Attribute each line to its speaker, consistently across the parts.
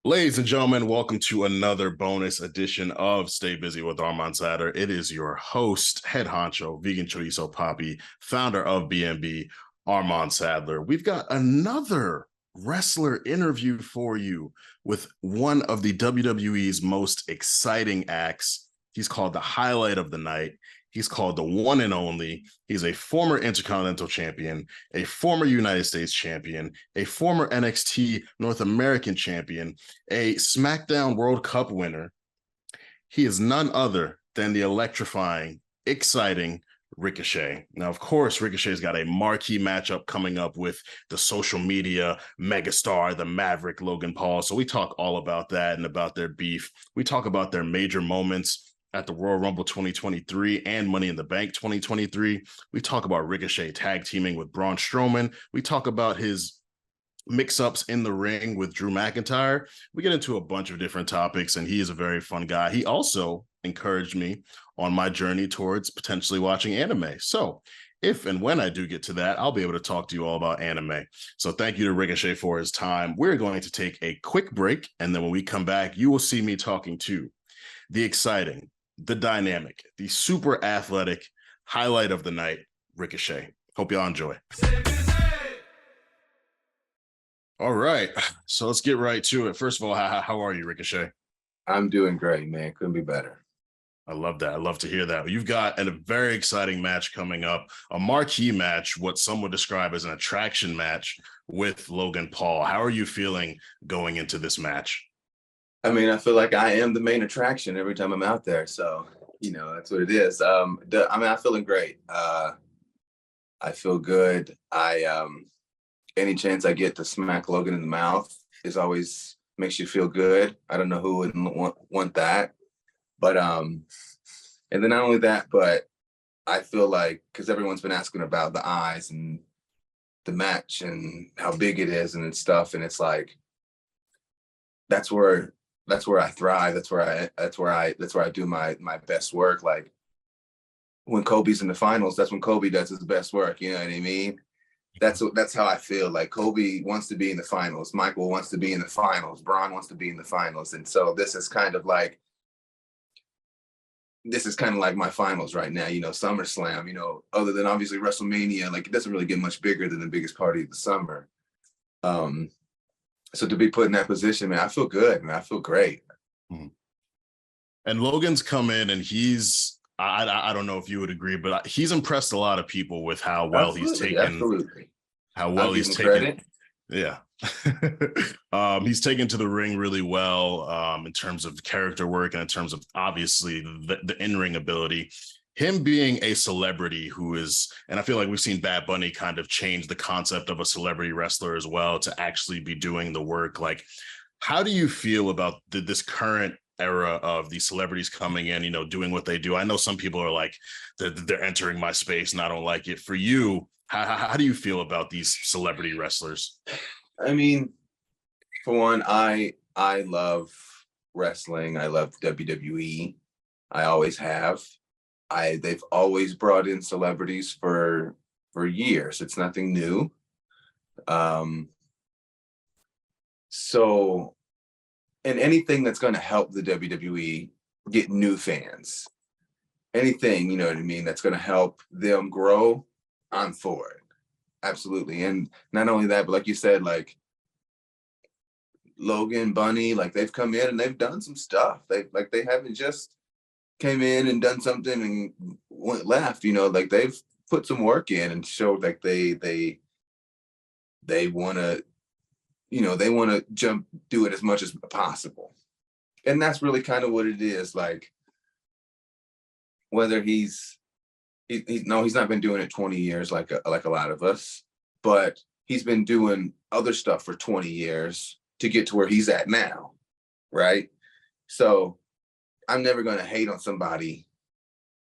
Speaker 1: Ladies and gentlemen, welcome to another bonus edition of Stay Busy with Armon Sadler. It is your host, head honcho, vegan chorizo poppy, founder of BNB, Armon Sadler. We've got another wrestler interview for you with one of the WWE's most exciting acts. He's called the highlight of the night. He's called the one and only. He's a former Intercontinental Champion, a former United States Champion, a former NXT North American Champion, a SmackDown World Cup winner. He is none other than the electrifying, exciting Ricochet. Now, of course, Ricochet's got a marquee matchup coming up with the social media megastar, the Maverick Logan Paul. So we talk all about that and about their beef. We talk about their major moments at the Royal Rumble 2023 and Money in the Bank 2023. We talk about Ricochet tag teaming with Braun Strowman. We talk about his mix-ups in the ring with Drew McIntyre. We get into a bunch of different topics, and he is a very fun guy. He also encouraged me on my journey towards potentially watching anime. So if and when I do get to that, I'll be able to talk to you all about anime. So thank you to Ricochet for his time. We're going to take a quick break, and then when we come back, you will see me talking to the exciting, the dynamic, the super athletic highlight of the night, Ricochet. Hope y'all enjoy. All right, so let's get right to it. First of all, how are you, Ricochet?
Speaker 2: I'm doing great, man. Couldn't be better.
Speaker 1: I love that. I love to hear that. You've got a very exciting match coming up, a marquee match, what some would describe as an attraction match with Logan Paul. How are you feeling going into this match?
Speaker 2: I mean, I feel like I am the main attraction every time I'm out there. So, that's what it is. I'm feeling great. I feel good. Any chance I get to smack Logan in the mouth is always makes you feel good. I don't know who wouldn't want that. But, and then not only that, but I feel like, because everyone's been asking about the eyes and the match and how big it is and stuff. And it's like, that's where I thrive. That's where I do my best work. Like when Kobe's in the finals, that's when Kobe does his best work. You know what I mean? That's how I feel. Like Kobe wants to be in the finals. Michael wants to be in the finals. Braun wants to be in the finals. And so this is kind of like my finals right now, Summerslam, other than obviously WrestleMania, like it doesn't really get much bigger than the biggest party of the summer. So to be put in that position, man, I feel good, man. I feel great.
Speaker 1: And Logan's come in and he's, I don't know if you would agree, but he's impressed a lot of people with how well he's taken. How well he's taken. Yeah. He's taken to the ring really well in terms of character work and in terms of obviously the in-ring ability. Him being a celebrity who is, and I feel like we've seen Bad Bunny kind of change the concept of a celebrity wrestler as well to actually be doing the work. Like, how do you feel about this current era of these celebrities coming in, doing what they do? I know some people are like, they're entering my space and I don't like it. For you, how do you feel about these celebrity wrestlers?
Speaker 2: I mean, for one, I love wrestling. I love WWE. I always have. They've always brought in celebrities for years. It's nothing new. So, and anything that's going to help the WWE get new fans, anything, you know what I mean, that's going to help them grow, I'm for it. Absolutely. And not only that, but like you said, like Logan, Bunny, like they've come in and they've done some stuff. They haven't just came in and done something and went left, like they've put some work in and showed like they want to, they want to do it as much as possible. And that's really kind of what it is. Like whether he's not been doing it 20 years like a lot of us, but he's been doing other stuff for 20 years to get to where he's at now. Right. So I'm never going to hate on somebody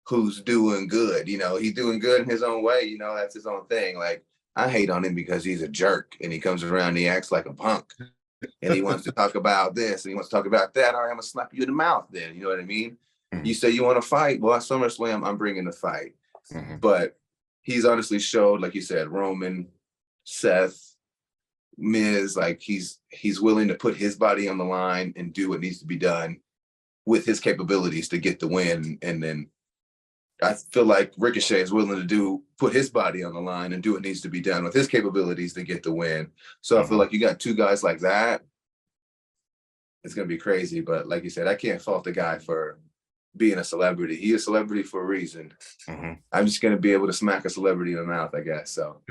Speaker 2: who's doing good. He's doing good in his own way. That's his own thing. Like I hate on him because he's a jerk and he comes around and he acts like a punk and he wants to talk about this and he wants to talk about that. All right, I'm going to slap you in the mouth then. You know what I mean? Mm-hmm. You say you want to fight? Well, at SummerSlam, I'm bringing the fight. Mm-hmm. But he's honestly showed, like you said, Roman, Seth, Miz, like he's willing to put his body on the line and do what needs to be done with his capabilities to get the win. And then I feel like Ricochet is willing to put his body on the line and do what needs to be done with his capabilities to get the win. So I feel like you got two guys like that. It's going to be crazy. But like you said, I can't fault the guy for being a celebrity. He's a celebrity for a reason. I'm just going to be able to smack a celebrity in the mouth, I guess. So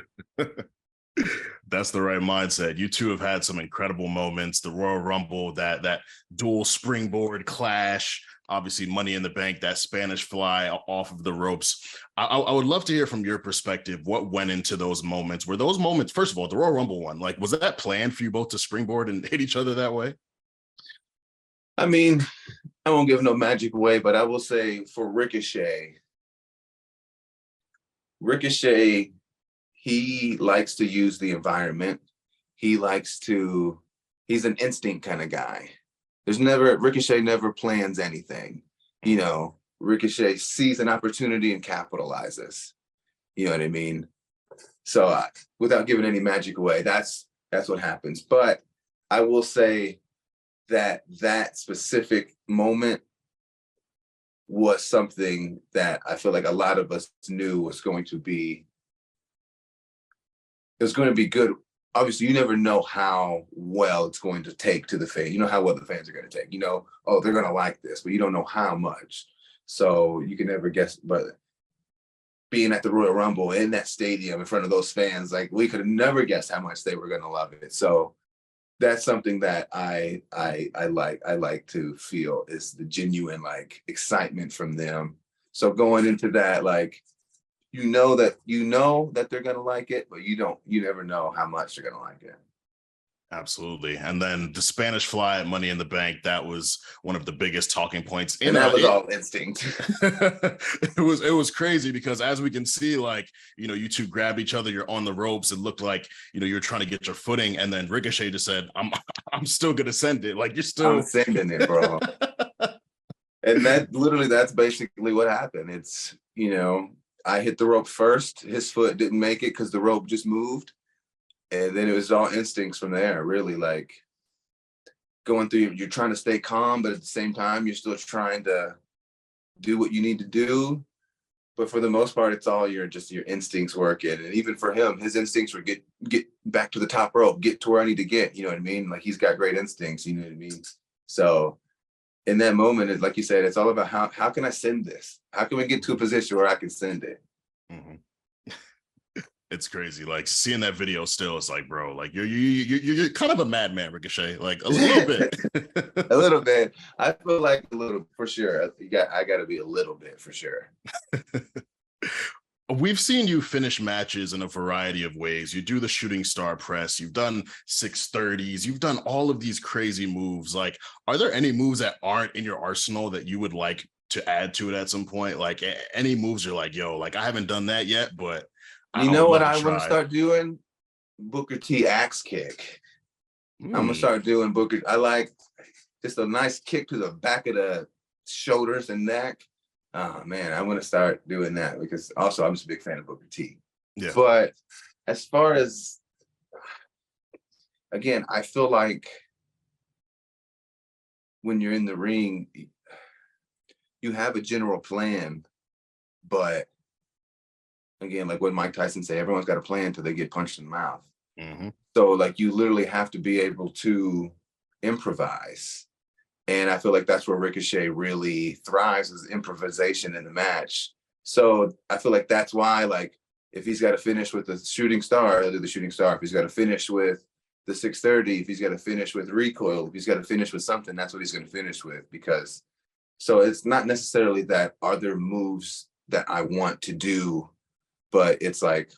Speaker 1: that's the right mindset. You two have had some incredible moments. The Royal Rumble, that dual springboard clash, obviously Money in the Bank, that Spanish fly off of the ropes. I would love to hear from your perspective what went into those moments. Were those moments, first of all, the Royal Rumble one, like, was that planned for you both to springboard and hit each other that way?
Speaker 2: I mean, I won't give no magic away, but I will say for Ricochet, he likes to use the environment. He's an instinct kind of guy. Ricochet never plans anything. You know, Ricochet sees an opportunity and capitalizes. You know what I mean? So without giving any magic away, that's what happens. But I will say that specific moment was something that I feel like a lot of us knew was going to be good. Obviously, you never know how well it's going to take to the fan. You know how well the fans are going to take. You know, oh, they're going to like this, but you don't know how much. So you can never guess. But being at the Royal Rumble in that stadium in front of those fans, like we could have never guessed how much they were going to love it. So that's something that I like to feel is the genuine like excitement from them. So going into that, like, you know that they're gonna like it, but you never know how much they're gonna like it.
Speaker 1: Absolutely. And then the Spanish fly at Money in the Bank, that was one of the biggest talking points.
Speaker 2: And that was all instinct.
Speaker 1: It was crazy because as we can see, like, you know, you two grabbed each other, you're on the ropes. It looked like, you know, you're trying to get your footing. And then Ricochet just said, I'm still going to send it. Like, I'm
Speaker 2: sending it, bro. And that's basically what happened. It's, you know, I hit the rope first. His foot didn't make it because the rope just moved. And then it was all instincts from there, really, like going through, you're trying to stay calm, but at the same time, you're still trying to do what you need to do. But for the most part, it's all your instincts working. And even for him, his instincts were get back to the top rope, get to where I need to get, you know what I mean? Like he's got great instincts, you know what I mean? So in that moment, it's like you said, it's all about how can I send this? How can we get to a position where I can send it?
Speaker 1: It's crazy. Like seeing that video still, it's like, bro, like you're kind of a madman, Ricochet. Like a little bit.
Speaker 2: A little bit. I feel like a little for sure. I got to be a little bit for sure.
Speaker 1: We've seen you finish matches in a variety of ways. You do the shooting star press. You've done 630s. You've done all of these crazy moves. Like, are there any moves that aren't in your arsenal that you would like to add to it at some point? Like any moves you're like, yo, like I haven't done that yet, but
Speaker 2: you know what I want to start doing? Booker T axe kick. I'm gonna start doing Booker. I like just a nice kick to the back of the shoulders and neck. Oh man, I want to start doing that because also I'm just a big fan of Booker T. Yeah. But as far as, again, I feel like when you're in the ring, you have a general plan, but again, like what Mike Tyson said, everyone's got a plan until they get punched in the mouth. So like you literally have to be able to improvise. And I feel like that's where Ricochet really thrives, is improvisation in the match. So I feel like that's why, like, if he's got to finish with the shooting star, he'll do the shooting star. If he's got to finish with the 630, if he's got to finish with recoil, if he's got to finish with something, that's what he's going to finish with. Because so it's not necessarily that are there moves that I want to do, but it's like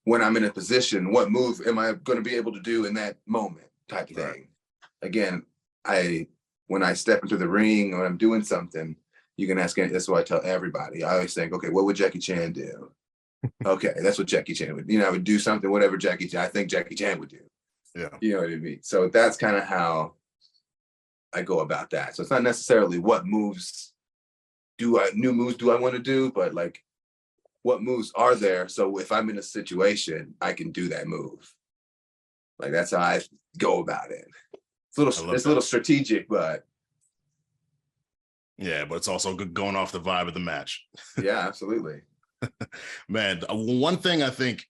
Speaker 2: when I'm in a position, what move am I going to be able to do in that moment type thing. Again, when I step into the ring or I'm doing something, you can ask, that's what I tell everybody. I always think, okay, what would Jackie Chan do? Okay, that's what Jackie Chan would, I would do something, whatever I think Jackie Chan would do.
Speaker 1: Yeah.
Speaker 2: You know what I mean? So that's kind of how I go about that. So it's not necessarily what new moves do I want to do, but like what moves are there? So if I'm in a situation, I can do that move. Like that's how I go about it. It's a little strategic, but
Speaker 1: yeah, but it's also good going off the vibe of the match.
Speaker 2: Yeah, absolutely.
Speaker 1: Man, one thing I think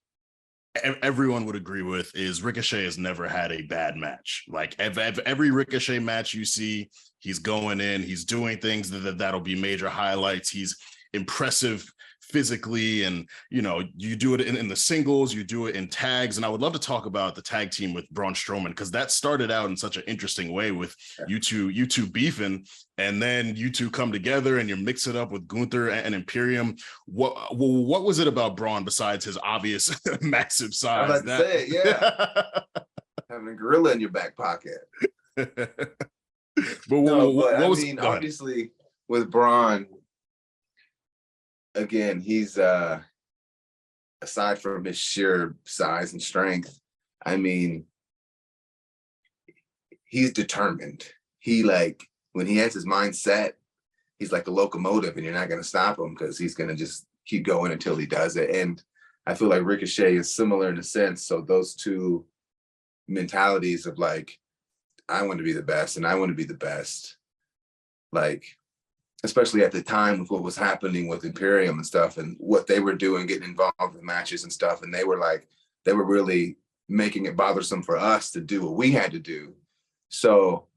Speaker 1: everyone would agree with is Ricochet has never had a bad match. Like every Ricochet match you see, he's going in, he's doing things that'll be major highlights. He's impressive physically, and you do it in the singles, you do it in tags. And I would love to talk about the tag team with Braun Strowman, because that started out in such an interesting way with you two beefing, and then you two come together and you mix it up with Gunther and Imperium. What was it about Braun besides his obvious massive size?
Speaker 2: I was about to say, yeah. Having a gorilla in your back pocket.
Speaker 1: But
Speaker 2: obviously with Braun, again, he's aside from his sheer size and strength, I mean, he's determined. He when he has his mind set, he's like a locomotive, and you're not going to stop him because he's going to just keep going until he does it. And I feel like Ricochet is similar in a sense. So those two mentalities of like, I want to be the best and I want to be the best, like, especially at the time with what was happening with Imperium and stuff and what they were doing, getting involved in matches and stuff. And they were really making it bothersome for us to do what we had to do. So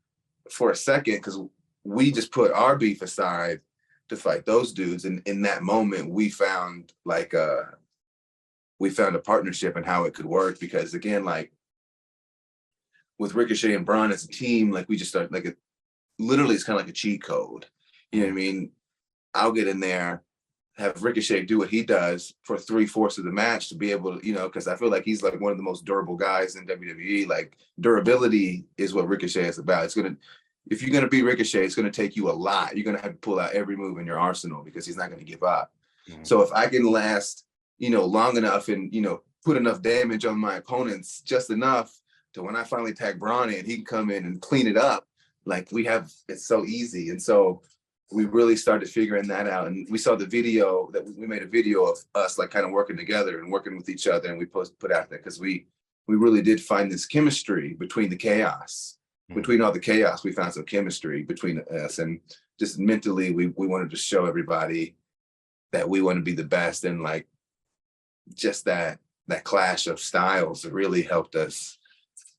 Speaker 2: for a second, because we just put our beef aside to fight those dudes. And in that moment, we found a partnership and how it could work. Because again, like with Ricochet and Braun as a team, like we just started literally it's kind of like a cheat code. You know what I mean? I'll get in there, have Ricochet do what he does for 3/4 of the match to be able to, because I feel like he's like one of the most durable guys in WWE. Like durability is what Ricochet is about. If you're going to beat Ricochet, it's going to take you a lot. You're going to have to pull out every move in your arsenal because he's not going to give up. Mm-hmm. So if I can last, long enough and, put enough damage on my opponents, just enough to when I finally tag Braun in, he can come in and clean it up. Like it's so easy. And so we really started figuring that out. And we saw the video we made a video of us like kind of working together and working with each other. And we put out there because we really did find this chemistry between the chaos. Mm-hmm. Between all the chaos, we found some chemistry between us. And just mentally, we wanted to show everybody that we want to be the best. And like just that clash of styles really helped us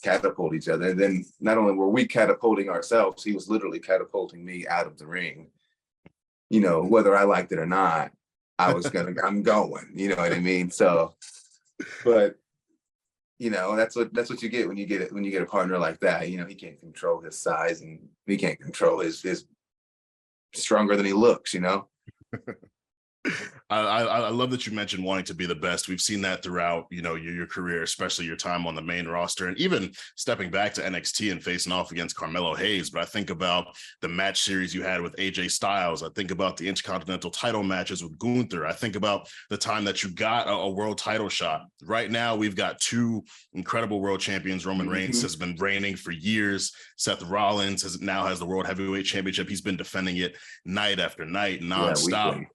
Speaker 2: catapult each other. And then not only were we catapulting ourselves, he was literally catapulting me out of the ring. Whether I liked it or not, I'm going, you know what I mean? So, but that's what you get when you get a partner like that. He can't control his size and he can't control his stronger than he looks,
Speaker 1: I love that you mentioned wanting to be the best. We've seen that throughout, your career, especially your time on the main roster, and even stepping back to NXT and facing off against Carmelo Hayes. But I think about the match series you had with AJ Styles. I think about the Intercontinental title matches with Gunther. I think about the time that you got a world title shot. Right now, we've got two incredible world champions. Roman Reigns has been reigning for years. Seth Rollins now has the World Heavyweight Championship. He's been defending it night after night, nonstop. Yeah,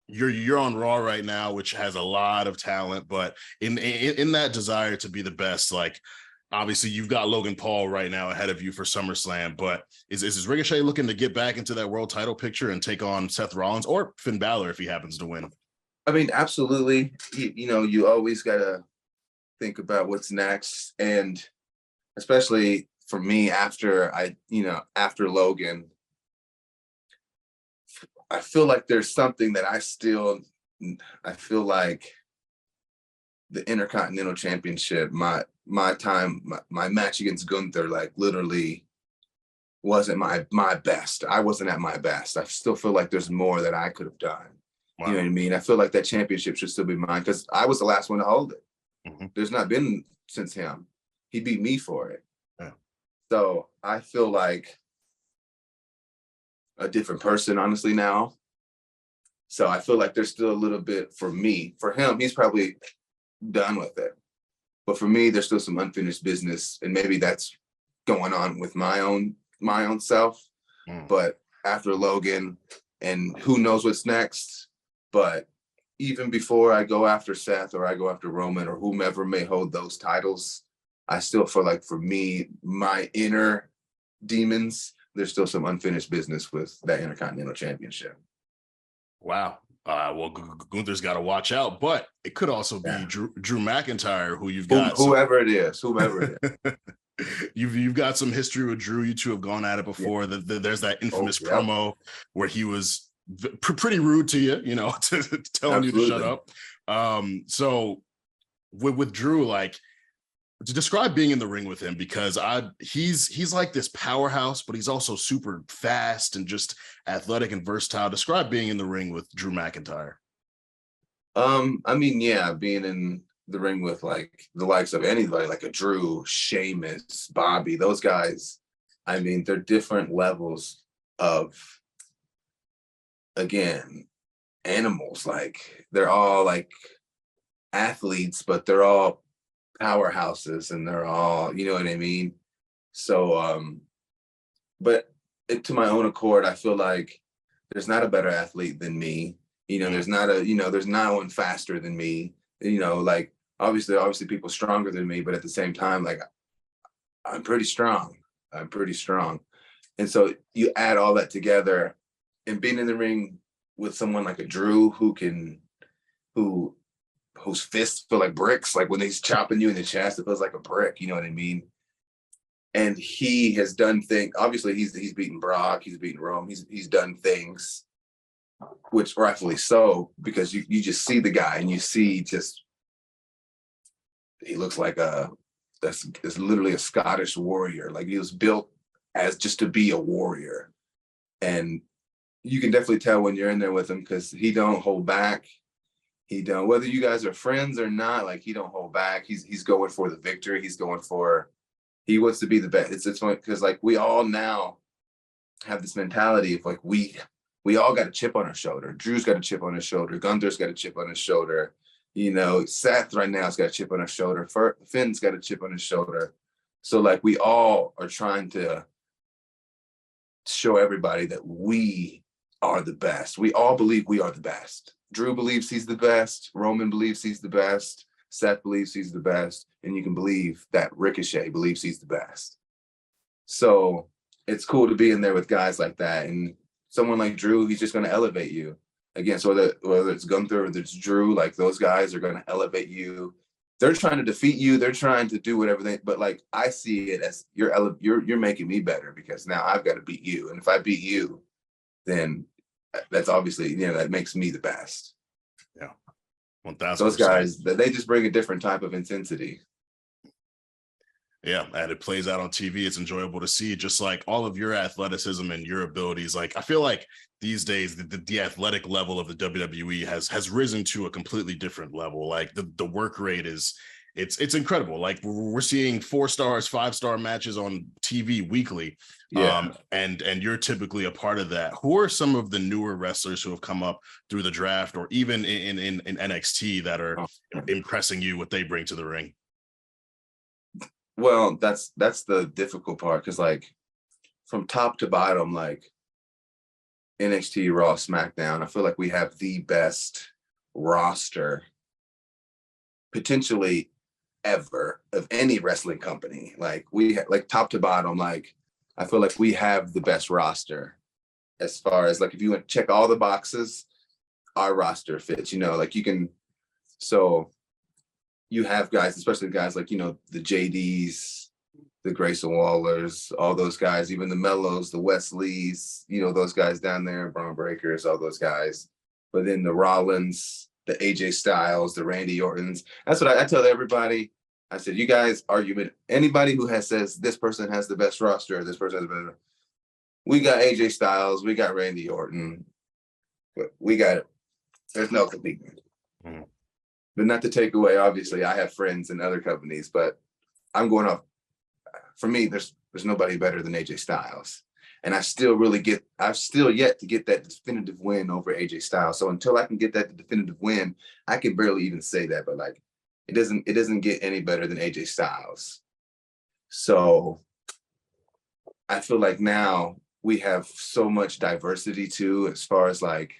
Speaker 1: you're on Raw right now, which has a lot of talent, but in that desire to be the best, like obviously you've got Logan Paul right now ahead of you for SummerSlam, but is Ricochet looking to get back into that world title picture and take on Seth Rollins or Finn Balor if he happens to win?
Speaker 2: I mean, absolutely. You always got to think about what's next. And especially for me, after Logan, I feel like there's something that I feel like the Intercontinental Championship, my match against Gunther, like literally wasn't my best. I wasn't at my best. I still feel like there's more that I could have done. Wow. You know what I mean? I feel like that championship should still be mine because I was the last one to hold it. Mm-hmm. There's not been since him. He beat me for it. Yeah. So I feel like a different person, honestly, now. So I feel like there's still a little bit for me. For him, he's probably done with it. But for me, there's still some unfinished business. And maybe that's going on with my own self. Mm. But after Logan, and who knows what's next. But even before I go after Seth or I go after Roman or whomever may hold those titles, I still feel like for me, my inner demons, there's still some unfinished business with that Intercontinental Championship.
Speaker 1: Wow. Well, Gunther's got to watch out, but it could also be Drew McIntyre, who you've got.
Speaker 2: Whoever it is.
Speaker 1: You've got some history with Drew. You two have gone at it before. Yeah. There's that infamous promo where he was pretty rude to you, you know, telling you to shut up. So with Drew, like, to describe being in the ring with him, because he's like this powerhouse, but he's also super fast and just athletic and versatile. Describe being in the ring with Drew McIntyre.
Speaker 2: I mean, yeah, being in the ring with like the likes of anybody, like a Drew, Sheamus, Bobby, those guys. I mean, they're different levels of, again, animals. Like, they're all like athletes, but they're all powerhouses, and they're all, you know what I mean? So but to my own accord, I feel like there's not a better athlete than me, you know. There's not one faster than me, you know. Like, obviously people stronger than me, but at the same time, like, I'm pretty strong. And so you add all that together, and being in the ring with someone like a Drew whose fists feel like bricks, like when he's chopping you in the chest, it feels like a brick, you know what I mean? And he has done things, obviously he's beaten Brock, he's beaten Rome, he's done things, which rightfully so, because you just see the guy and you see just, he looks like that's literally a Scottish warrior. Like, he was built as just to be a warrior. And you can definitely tell when you're in there with him, because he don't hold back. He don't, whether you guys are friends or not, like, he don't hold back. He's going for the victory. He wants to be the best. It's funny because, like, we all now have this mentality of like, we all got a chip on our shoulder. Drew's got a chip on his shoulder. Gunther's got a chip on his shoulder. You know, Seth right now has got a chip on his shoulder. Finn's got a chip on his shoulder. So, like, we all are trying to show everybody that we are the best. We all believe we are the best. Drew believes he's the best. Roman believes he's the best. Seth believes he's the best. And you can believe that Ricochet believes he's the best. So it's cool to be in there with guys like that. And someone like Drew, he's just going to elevate you. Again, so whether it's Gunther or whether it's Drew, like, those guys are going to elevate you. They're trying to defeat you. They're trying to do whatever but like, I see it as you're making me better, because now I've got to beat you. And if I beat you, then that's obviously, you know, that makes me the best.
Speaker 1: Yeah. 1,000%.
Speaker 2: Those guys, they just bring a different type of intensity.
Speaker 1: Yeah, and it plays out on TV. It's enjoyable to see, just like all of your athleticism and your abilities. Like, I feel like these days the athletic level of the WWE has risen to a completely different level. Like, the work rate it's incredible. Like, we're seeing 4-star, 5-star matches on TV weekly.
Speaker 2: Yeah.
Speaker 1: And you're typically a part of that. Who are some of the newer wrestlers who have come up through the draft, or even in NXT, that are impressing you, what they bring to the ring?
Speaker 2: Well, that's the difficult part, because, like, from top to bottom, like, NXT, Raw, SmackDown, I feel like we have the best roster potentially ever of any wrestling company. Like, we like, top to bottom, like, I feel like we have the best roster as far as, like, if you want to check all the boxes, our roster fits, you know, like, you can, so you have guys, especially guys like, you know, the JDs, the Grayson Wallers, all those guys, even the Mellos, the Wesleys, you know, those guys down there, Braun Breakers, all those guys. But then the Rollins, the AJ Styles, the Randy Ortons. That's what I tell everybody. I said, you guys argument, anybody who says this person has the best roster, or this person has better, we got AJ Styles, we got Randy Orton, we got it. There's no competing. Mm-hmm. But not to take away, obviously, I have friends in other companies, but I'm going off. For me, there's nobody better than AJ Styles. And I've still yet to get that definitive win over AJ Styles. So until I can get that definitive win, I can barely even say that, but like, it doesn't get any better than AJ Styles. So I feel like now we have so much diversity too, as far as like,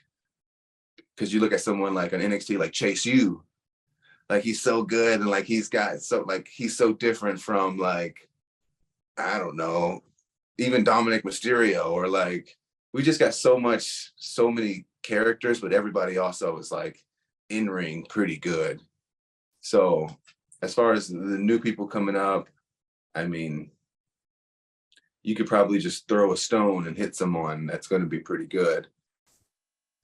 Speaker 2: because you look at someone like an NXT like Chase U, like he's so good, and like he's so different from, like, I don't know, even Dominic Mysterio, or like we just got so many characters, but everybody also is like in ring pretty good. So as far as the new people coming up, I mean, you could probably just throw a stone and hit someone that's going to be pretty good.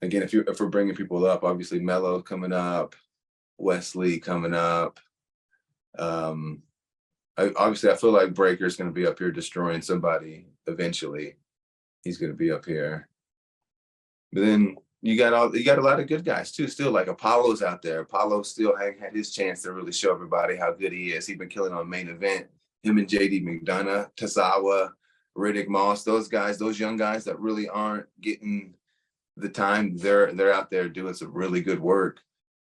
Speaker 2: Again, if we're bringing people up, obviously Mello coming up, Wesley coming up. I feel like Breaker's going to be up here destroying somebody eventually. He's going to be up here. But then you got a lot of good guys too. Still, like Apollo's out there. Apollo still had his chance to really show everybody how good he is. He's been killing on main event. Him and JD McDonough, Tazawa, Riddick Moss, those guys, those young guys that really aren't getting the time, they're out there doing some really good work.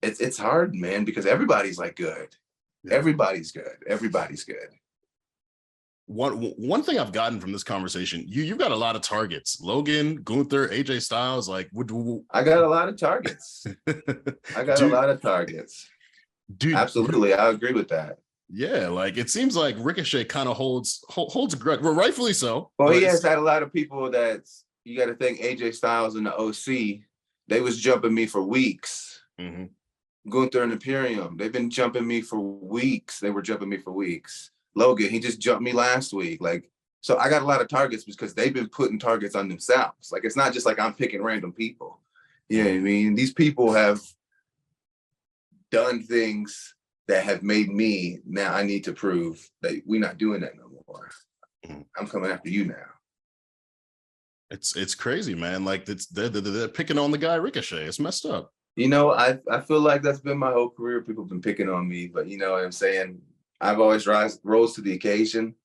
Speaker 2: It's hard, man, because everybody's like good. Yeah. Everybody's good. Everybody's good.
Speaker 1: One thing I've gotten from this conversation, you've got a lot of targets. Logan, Gunther, AJ Styles, like
Speaker 2: I got a lot of targets. I got a lot of targets. Dude, absolutely, I agree with that.
Speaker 1: Yeah, like it seems like Ricochet kind of holds a grudge, well, rightfully so.
Speaker 2: Well, he has had a lot of people that you got to think AJ Styles and the OC, they was jumping me for weeks. Mm-hmm. Gunther and Imperium, they've been jumping me for weeks. They were jumping me for weeks. Logan, he just jumped me last week. Like, so I got a lot of targets because they've been putting targets on themselves. Like, it's not just like I'm picking random people. You know what I mean? These people have done things that have made me, now I need to prove that we're not doing that no more. I'm coming after you now.
Speaker 1: It's crazy, man. Like they're picking on the guy Ricochet. It's messed up.
Speaker 2: You know, I feel like that's been my whole career. People have been picking on me, but you know what I'm saying? I've always rose to the occasion.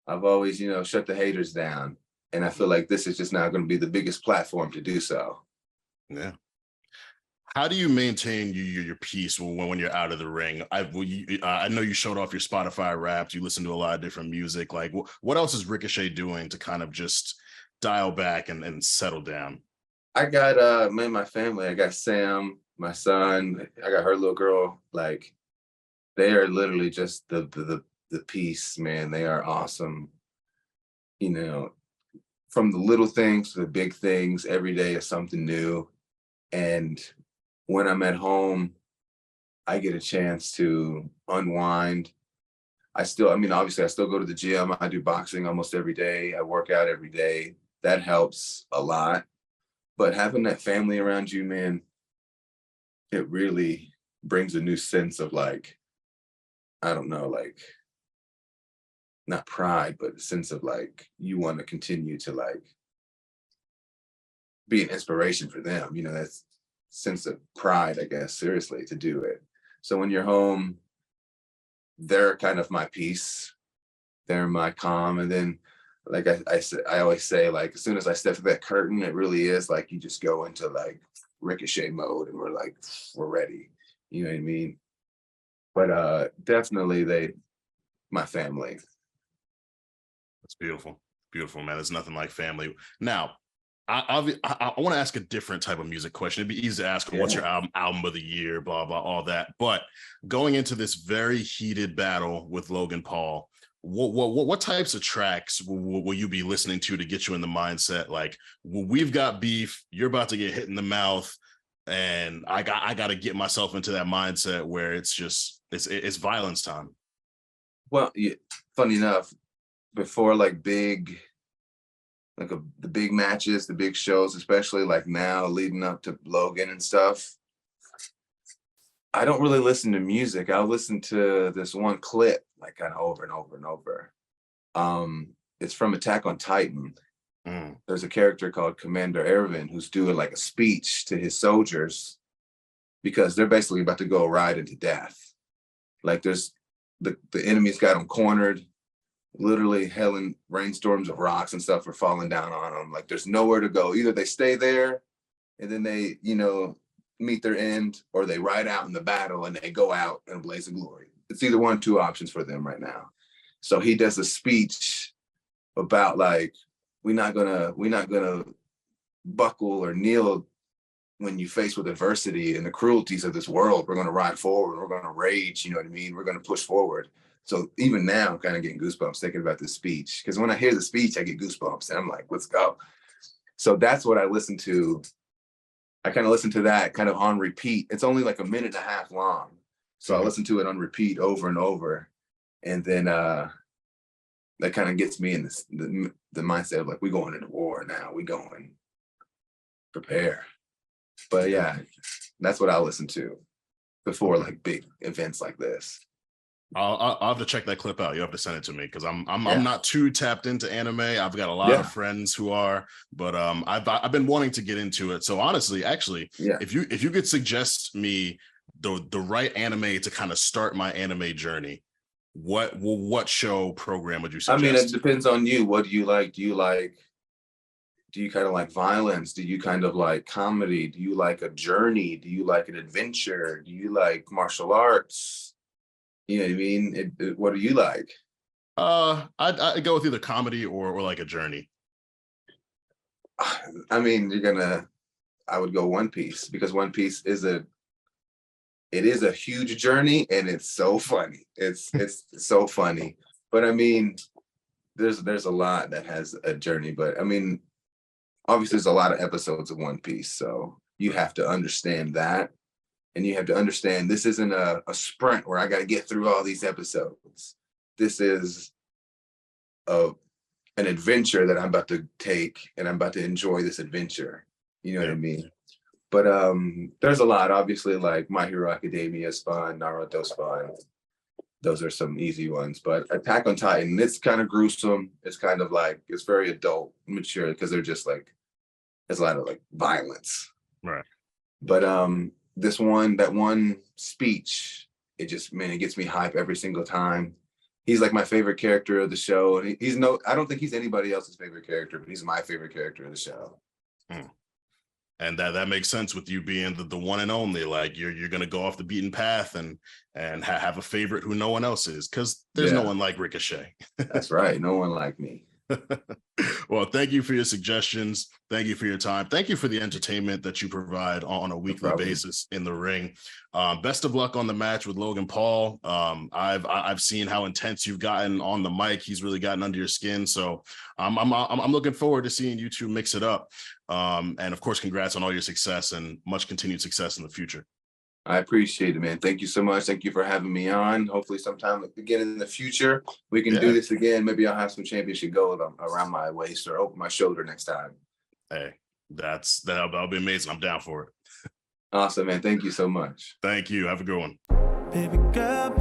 Speaker 2: I've always, shut the haters down. And I feel like this is just now going to be the biggest platform to do so.
Speaker 1: Yeah. How do you maintain your peace when you're out of the ring? I know you showed off your Spotify Wrapped. You listen to a lot of different music. Like, what else is Ricochet doing to kind of just dial back and settle down?
Speaker 2: I got my family. I got Sam, my son. I got her little girl. Like, they are literally just the peace, man. They are awesome. From the little things to the big things, every day is something new. And when I'm at home, I get a chance to unwind. Obviously I still go to the gym. I do boxing almost every day. I work out every day. That helps a lot. But having that family around you, man, it really brings a new sense of, like, I don't know, like, not pride, but a sense of, like, you want to continue to, like, be an inspiration for them. That's sense of pride, I guess, seriously, to do it. So when you're home, they're kind of my peace. They're my calm. And then, like I always say, like, as soon as I step through that curtain, it really is like you just go into, like, Ricochet mode and we're ready. You know what I mean? But definitely my family.
Speaker 1: That's beautiful. Beautiful, man. There's nothing like family. Now, I want to ask a different type of music question. It'd be easy to ask, what's your album of the year, blah, blah, all that. But going into this very heated battle with Logan Paul, what types of tracks will you be listening to get you in the mindset? Like, we've got beef, you're about to get hit in the mouth, and I got to get myself into that mindset where it's violence time.
Speaker 2: Well, funny enough, before the big matches, the big shows, especially like now leading up to Logan and stuff, I don't really listen to music. I'll listen to this one clip, like, kind of over and over and over. It's from Attack on Titan. There's a character called Commander Erwin who's doing like a speech to his soldiers because they're basically about to go ride into death. Like, there's the enemy's got them cornered. Literally hell and rainstorms of rocks and stuff are falling down on them. Like, there's nowhere to go. Either they stay there and then they, meet their end, or they ride out in the battle and they go out in a blaze of glory. It's either one or two options for them right now. So he does a speech about, like, we're not gonna buckle or kneel when you face with adversity and the cruelties of this world, we're going to ride forward. We're going to rage. You know what I mean? We're going to push forward. So even now, I'm kind of getting goosebumps thinking about this speech, because when I hear the speech, I get goosebumps and I'm like, let's go. So that's what I listen to. I kind of listen to that kind of on repeat. It's only like 1.5 minutes long. So I listen to it on repeat over and over. And then that kind of gets me in this, the mindset of like, we're going into war now. We going prepare. But yeah, that's what I listen to before like big events like this.
Speaker 1: I'll have to check that clip out. You have to send it to me, because I'm not too tapped into anime. I've got a lot of friends who are, but I've been wanting to get into it. So honestly, actually, if you could suggest me the right anime to kind of start my anime journey, what show program would you suggest? I mean,
Speaker 2: it depends on you. What do you like? Do you kind of like violence? Do you kind of like comedy? Do you like a journey? Do you like an adventure? Do you like martial arts? You know what I mean? What do you like?
Speaker 1: I'd go with either comedy or like a journey.
Speaker 2: I mean, I would go One Piece, because One Piece is a huge journey and it's so funny. It's so funny. But I mean, there's a lot that has a journey, but I mean, obviously there's a lot of episodes of One Piece, so you have to understand that. And you have to understand this isn't a sprint where I got to get through all these episodes. This is an adventure that I'm about to take, and I'm about to enjoy this adventure. You know what I mean? But there's a lot, obviously, like My Hero Academia is fun, Naruto's fun. Those are some easy ones. But Attack on Titan, it's kind of gruesome. It's kind of like, it's very adult, mature, because they're just like, there's a lot of like violence.
Speaker 1: Right.
Speaker 2: But that one speech, it gets me hype every single time. He's like my favorite character of the show. And I don't think he's anybody else's favorite character, but he's my favorite character of the show.
Speaker 1: And that makes sense with you being the one and only. Like you're gonna go off the beaten path and have a favorite who no one else is, because there's no one like Ricochet.
Speaker 2: That's right. No one like me.
Speaker 1: Well, thank you for your suggestions. Thank you for your time. Thank you for the entertainment that you provide on a weekly basis in the ring. Best of luck on the match with Logan Paul. I've seen how intense you've gotten on the mic. He's really gotten under your skin. So I'm looking forward to seeing you two mix it up. And of course, congrats on all your success and much continued success in the future.
Speaker 2: I appreciate it, man. Thank you so much. Thank you for having me on. Hopefully sometime again in the future, we can do this again. Maybe I'll have some championship gold around my waist or over my shoulder next time.
Speaker 1: Hey, that'll be amazing. I'm down for it.
Speaker 2: Awesome, man. Thank you so much.
Speaker 1: Thank you. Have a good one.
Speaker 3: Baby girl,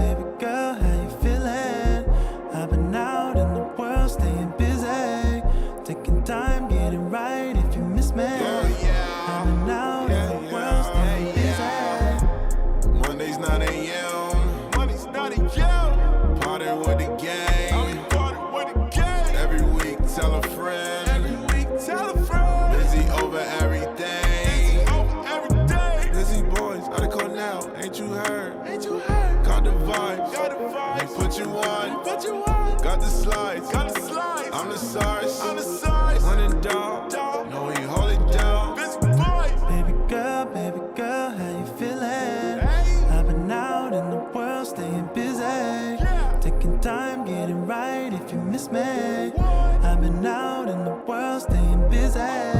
Speaker 3: how you feeling? I've been out in the world staying busy, taking time, getting right if you miss me. I've been out in the world staying busy.
Speaker 4: Mondays 9 a.m. Mondays 9 a.m. Party with the gang. Every week tell a friend. Busy over everything. Busy boys, gotta call now. Ain't you heard? Got the vibes. We put you on. Got the slides. I'm the SARS. Running dog. No, we hold it down.
Speaker 3: Baby girl, how you feeling? I've been out in the world staying busy, taking time, getting right if you miss me. I've been out in the world staying busy.